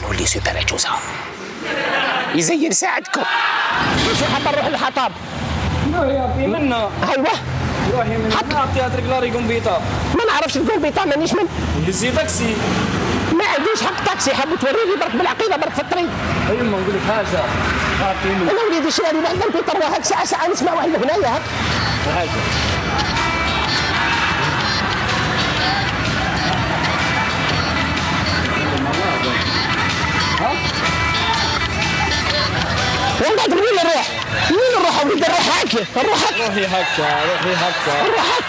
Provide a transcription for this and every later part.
يولي سوبر عجوزة يزين يساعدكم. شو حابة نروح للحطاب؟ روحي منا. ايوه روحي منا. نعطي هاترك لاري قنبيطة. ما نعرفش القنبيطة مانيش من. هزي تاكسي. ما عنديش حق تاكسي، حاب توريني برك بالعقيدة برك في الطريق. ايما نقول لك حاجة. أعطيني. أنا وليدي شرا لي واحد القنبيطة وهاك ساعة نسمع واحد الأغنية هاك. حاجة. والله منين نروح؟ منين نروح وليدي؟ نروح هاك، نروح هاك. روحي هكا، روحي هكا. نروح هاك.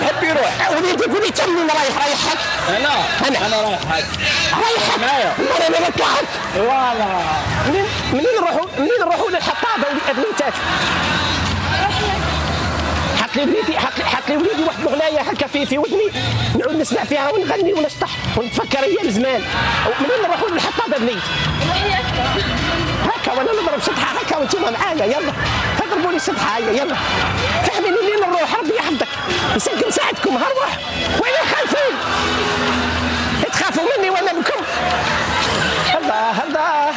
تحبي روح. وليدي قولي تا منين رايح هاك؟ أنا رايح هاك. رايح هاك؟ معايا. أنا نطلع هاك. فوالا. منين نروحوا للحطابة وليدات؟ حط لي وليدي واحد الأغنية هكا في ودني نعود نسمع فيها ونغني ونشطح ونتفكر أيام زمان. منين نروحوا للحطابة بنيت؟ هكا وانا نضرب شطحة هكا وانتم معايا يلا تضربوا لي شطحة هيا يلا فهميني منين نروح ربي يحفظك يسلك مساعدكم هروح وين خايفين تخافوا مني وانا بكم الله الله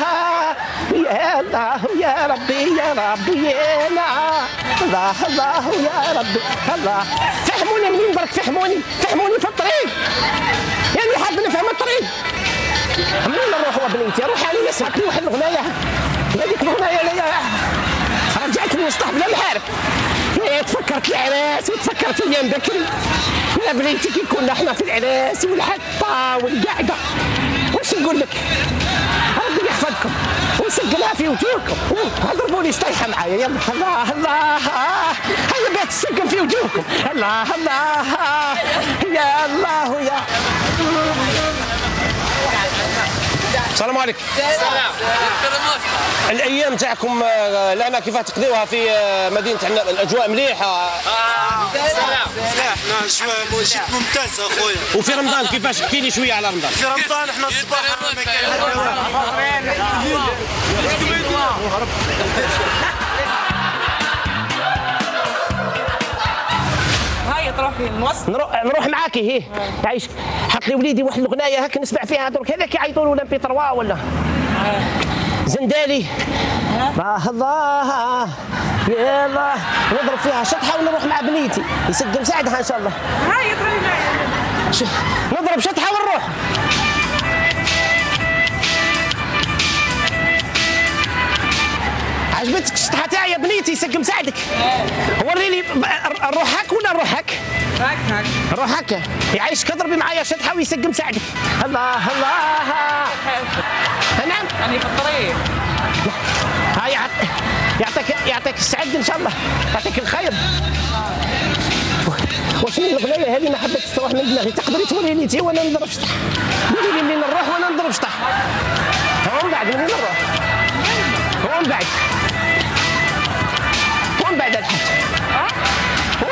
يا الله يا ربي يا ربي يا الله الله يا ربي الله فهموني منين برك فهموني في الطريق يعني حاب نفهم الطريق منين نروحوا بنيتي روح علي نسمعك لي واحد الاغنيه هذيك الاغنيه اللي رجعتني نسطح بلا محارب تفكرت العراس وتفكرت ايام بكري يا بنيتي كي كنا احنا في العراس والحطه والقعده واش نقول لك ربي يحفظكم ونسقلها في وجوهكم اضربوا لي شطيحه معايا يلا الله الله هيا بغيت تسقل في وجوهكم الله الله يا الله يا السلام عليكم. السلام. الايام تاعكم لنا كيف تقضيوها في مدينه عندنا الاجواء مليحه؟ سلام. الاجواء جد ممتازه اخويا. وفي رمضان كيفاش؟ احكي لي شويه على رمضان. في رمضان احنا الصباح هاي تروحي نوصل. نروح معاكي هي يعيشك. حط لي وليدي واحد الاغنيه هاك نسمع فيها درك هذاك يعيطوا له لامبي 3 ولا زندالي الله الله يا الله نضرب فيها شطحه ونروح مع بنيتي يسق مساعدها ان شاء الله. هاي تروحي معي. نضرب شطحه ونروح. عجبتك الشطحه تاعي يا بنيتي يسق مساعدك؟ وريني نروح هاك ولا نروح هاك؟ هاك نروح هكا يعيشك اضربي معايا شطحه ويسق مساعدك. الله الله نعم يعني في الطريق. هاي يعطيك السعد ان شاء الله يعطيك الخير. واش من الاغنيه هذه ما حبيتش تروح من دماغي تقدري توريني انت وانا نضرب شطح قولي لي منين نروح وانا نضرب شطح ومن بعد منين نروح ومن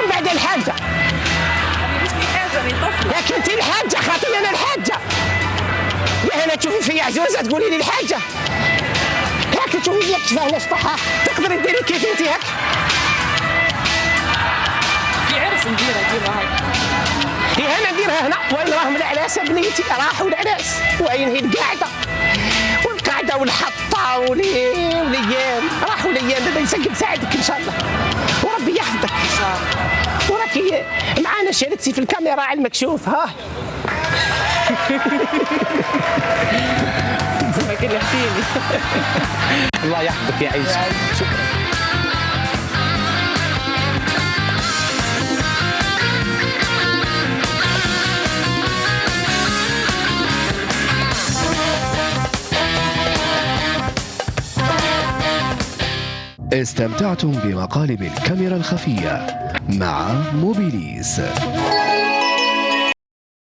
بعد الحاجه لكن انت الحاجه خاطري انا الحاجه يا هنا تشوفي في عزوزه تقولي لي الحاجه هاك تشوفي لي كيفاه نشطحها تقدري ديري كيف انت هاك في عرس نديرها هاي. هي هنا نديرها هنا وين راهم العراس بنيتي راحوا العراس وين هي القعده والحطه والايام راحوا الايام دابا يسقي مساعدك ان شاء الله وربي يحفظك ان شاء الله وراكي معانا شاركتي في الكاميرا على المكشوف ها ما كلفتيني. الله يحفظك يا عيسى شكرا. استمتعتم بمقالب الكاميرا الخفية مع موبيليس.